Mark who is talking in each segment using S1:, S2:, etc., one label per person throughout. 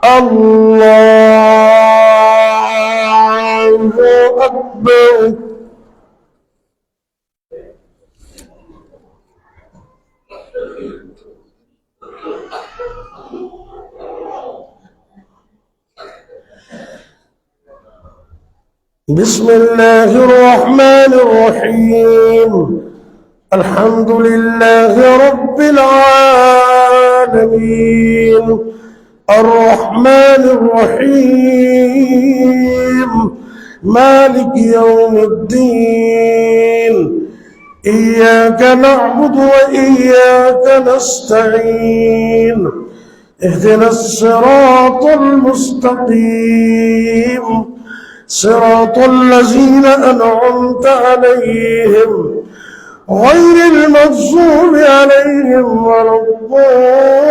S1: الله أكبر. بسم الله الرحمن الرحيم. الحمد لله رب العالمين الرحمن الرحيم مالك يوم الدين إياك نعبد وإياك نستعين اهدنا الصراط المستقيم صراط الذين أنعمت عليهم غير المغضوب عليهم ولا الضالين.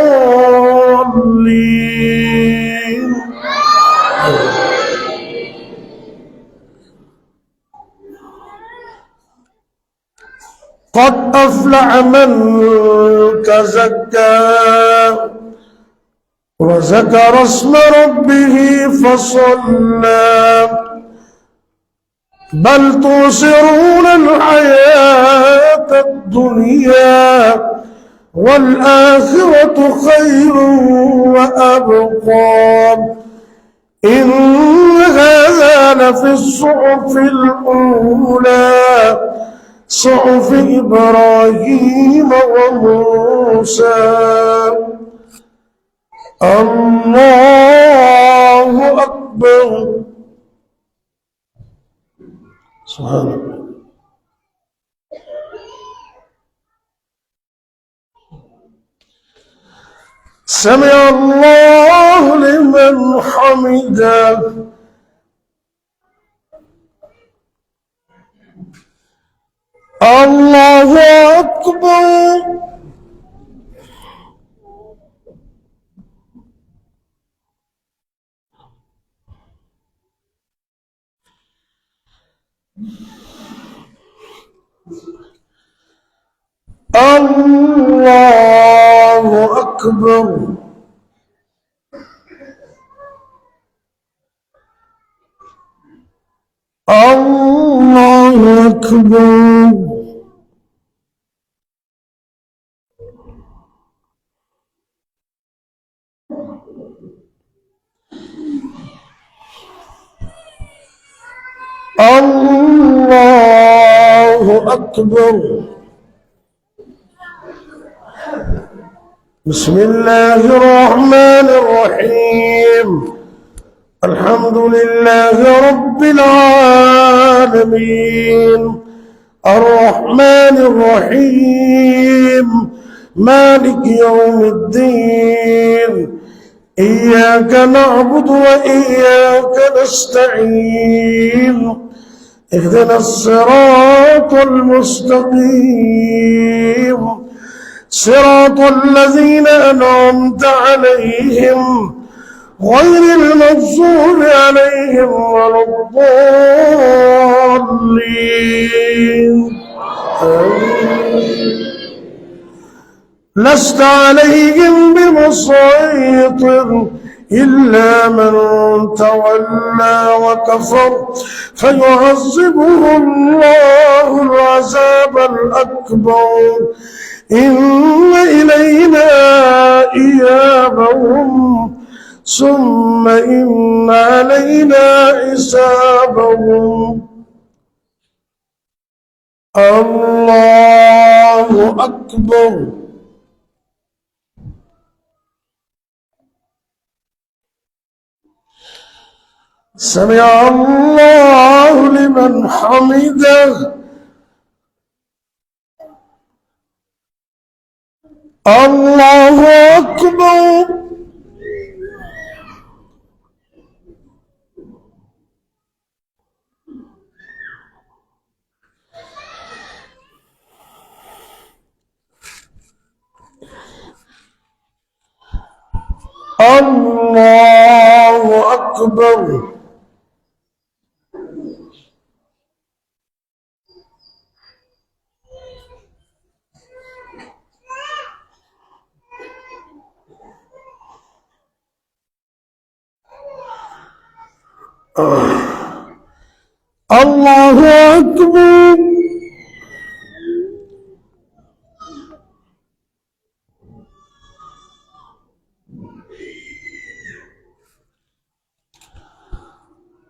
S1: قد أفلح من تزكى وذكر اسم ربه فصلى بل توصرون الحياة الدنيا والآخرة خير وأبقى إن هذا لفي الصحف الأولى صحف إبراهيم وموسى. الله أكبر. سبحان الله. سمع الله لمن حمده. الله أكبر. الله أكبر. الله أكبر. الله أكبر. بسم الله الرحمن الرحيم. الحمد لله رب العالمين الرحمن الرحيم مالك يوم الدين إياك نعبد وإياك نستعين اهدنا الصراط المستقيم صراط الذين أنعمت عليهم غير المغضوب عليهم ولا الضالين. لست عليهم بمسيطر إلا من تولى وكفر فيعذبه الله العذاب الأكبر إن إلينا إيابهم ثم إن علينا حسابهم. الله أكبر. سمع الله لمن حمده. الله أكبر. الله أكبر. الله أكبر.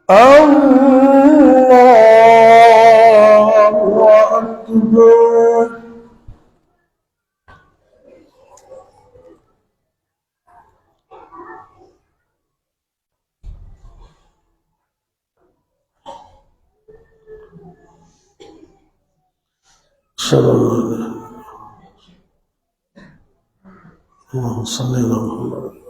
S1: الله أكبر. أشهد أن لا إله إلا الله. اللهم صل على محمد.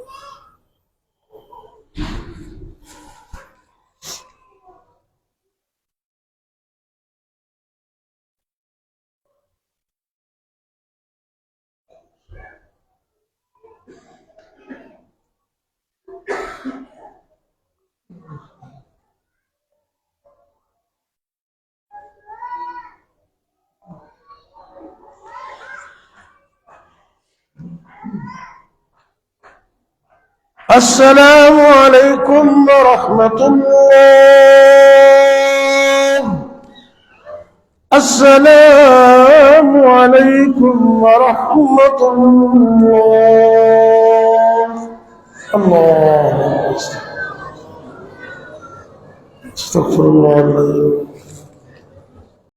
S1: السلام عليكم ورحمة الله. السلام عليكم ورحمة الله. الله. استغفر الله العظيم.